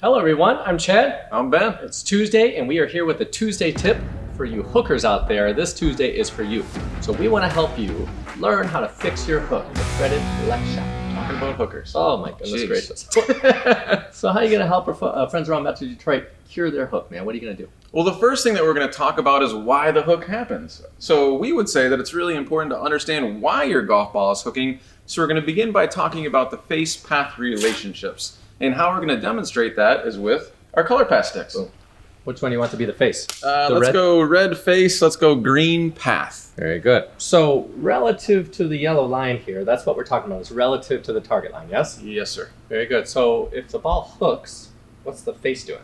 Hello everyone, I'm Chad. I'm Ben. It's Tuesday and we are here with a Tuesday tip for you hookers out there. This Tuesday is for you. So we want to help you learn how to fix your hook with threaded left shot. Talking about hookers. Oh my goodness Jeez. gracious. So how are you going to help our friends around Metro Detroit cure their hook, man? What are you going to do? Well, the first thing that we're going to talk about is why the hook happens. So we would say that it's really important to understand why your golf ball is hooking. So we're going to begin by talking about the face-path relationships. And how we're going to demonstrate that is with our color path sticks. Which one do you want to be the face? Let's go red face, let's go green path. Very good. So relative to the yellow line here, that's what we're talking about, is relative to the target line, yes? Yes, sir. Very good. So if the ball hooks, what's the face doing?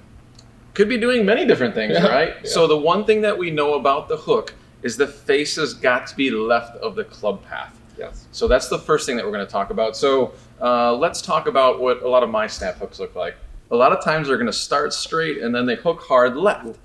Could be doing many different things, Yeah. right? Yeah. So the one thing that we know about the hook is the face has got to be left of the club path. Yes. So that's the first thing that we're going to talk about. So let's talk about what a lot of my snap hooks look like. A lot of times they're going to start straight and then they hook hard left.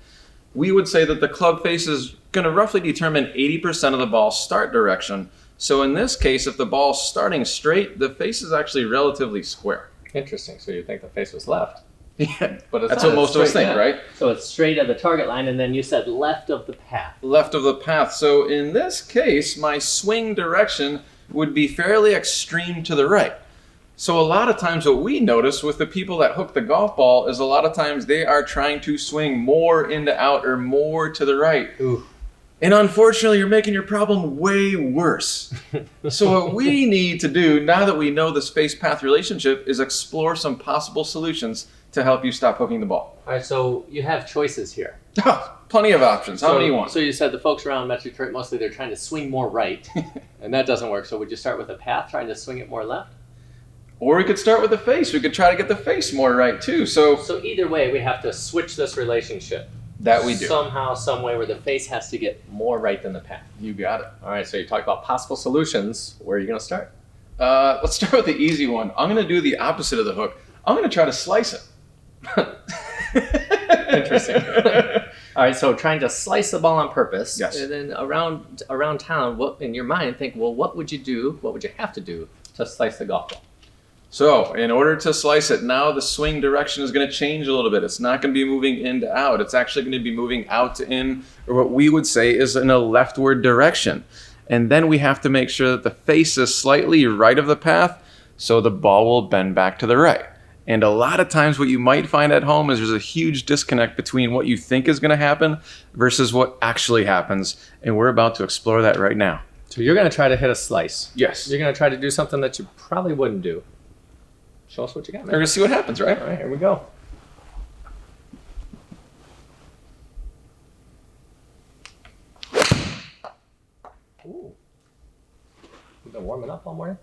We would say that the club face is going to roughly determine 80% of the ball's start direction. So in this case, if the ball's starting straight, the face is actually relatively square. Interesting. So you think the face was left. Yeah, But it's that's not. what most of us Straight, think, yeah. right? So it's straight at the target line, and then you said left of the path. Left of the path. So in this case, my swing direction would be fairly extreme to the right. So a lot of times what we notice with the people that hook the golf ball is a lot of times they are trying to swing more into out or more to the right. Ooh. And unfortunately, you're making your problem way worse. So what we need to do, now that we know this face-path relationship, is explore some possible solutions to help you stop hooking the ball. All right, so you have choices here. Plenty of options. How many you want? So you said the folks around Metro Detroit, mostly they're trying to swing more right, and that doesn't work. So would you start with a path, trying to swing it more left? Or we could start with the face. We could try to get the face more right too. So either way, we have to switch this relationship. that we do. Somehow, some way, where the face has to get more right than the path. You got it. All right, so you talk about possible solutions. Where are you going to start? Let's start with the easy one. I'm going to do the opposite of the hook. I'm going to try to slice it. Interesting. All right, so trying to slice the ball on purpose. Yes. And then around town, what in your mind think, well, what would you do? What would you have to do to slice the golf ball? So in order to slice it, now the swing direction is going to change a little bit. It's not going to be moving in to out. It's actually going to be moving out to in, or what we would say is in a leftward direction. And then we have to make sure that the face is slightly right of the path, so the ball will bend back to the right. And a lot of times what you might find at home is there's a huge disconnect between what you think is going to happen versus what actually happens. And we're about to explore that right now. So you're going to try to hit a slice. Yes. You're going to try to do something that you probably wouldn't do. Show us what you got, We're man. going to see what happens, right? All right, here we go. Ooh. You've been warming up all morning?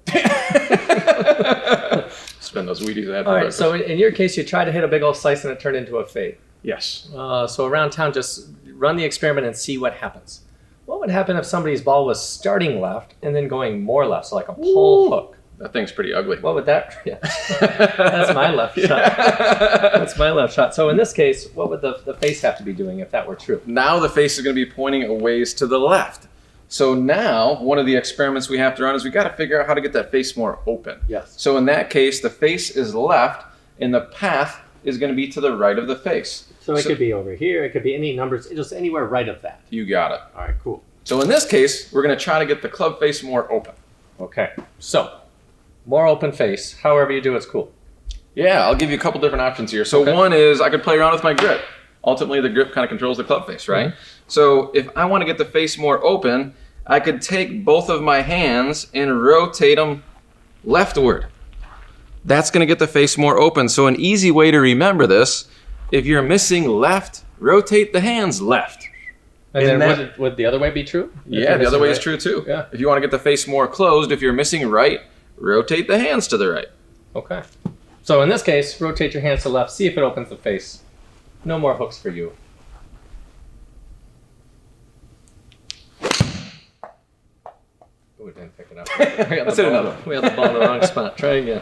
Spin those Wheaties I had for All right, breakfast. so in your case, you try to hit a big old slice and it turned into a fade. Yes. So around town, just run the experiment and see what happens. What would happen if somebody's ball was starting left and then going more left, so like a pull hook? That thing's pretty ugly. What would that? Yeah. That's my left shot. That's my left shot. So in this case, what would the face have to be doing if that were true? Now the face is going to be pointing a ways to the left. So now one of the experiments we have to run is we got to figure out how to get that face more open. Yes. So in that case, the face is left and the path is going to be to the right of the face. So it could be over here. It could be any numbers, just anywhere right of that. You got it. All right, cool. So in this case, we're going to try to get the club face more open. Okay. So more open face. However you do, it's cool. Yeah, I'll give you a couple different options here. So Okay. one is I could play around with my grip. Ultimately, the grip kind of controls the club face, right? So if I want to get the face more open, I could take both of my hands and rotate them leftward. That's going to get the face more open. So an easy way to remember this, if you're missing left, rotate the hands left. And And then would the other way be true? If Yeah, you're the other missing way is right? true too. Yeah. If you want to get the face more closed, if you're missing right, rotate the hands to the right. Okay. So in this case, rotate your hands to left. See if it opens the face. No more hooks for you. Ooh, it didn't pick it up. Let's hit another one. We had the ball in the wrong spot. Try again.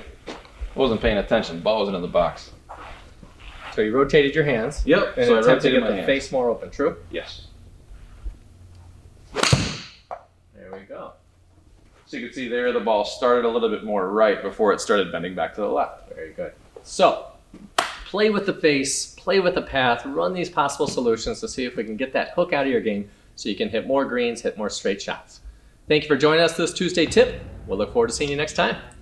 Wasn't paying attention. Ball wasn't in the box. So you rotated your hands. Yep. And So I attempted to rotated get my the hands. face more open. True? Yes. There we go. So you can see there the ball started a little bit more right before it started bending back to the left. Very good. So, play with the face, play with the path, run these possible solutions to see if we can get that hook out of your game so you can hit more greens, hit more straight shots. Thank you for joining us this Tuesday tip. We'll look forward to seeing you next time.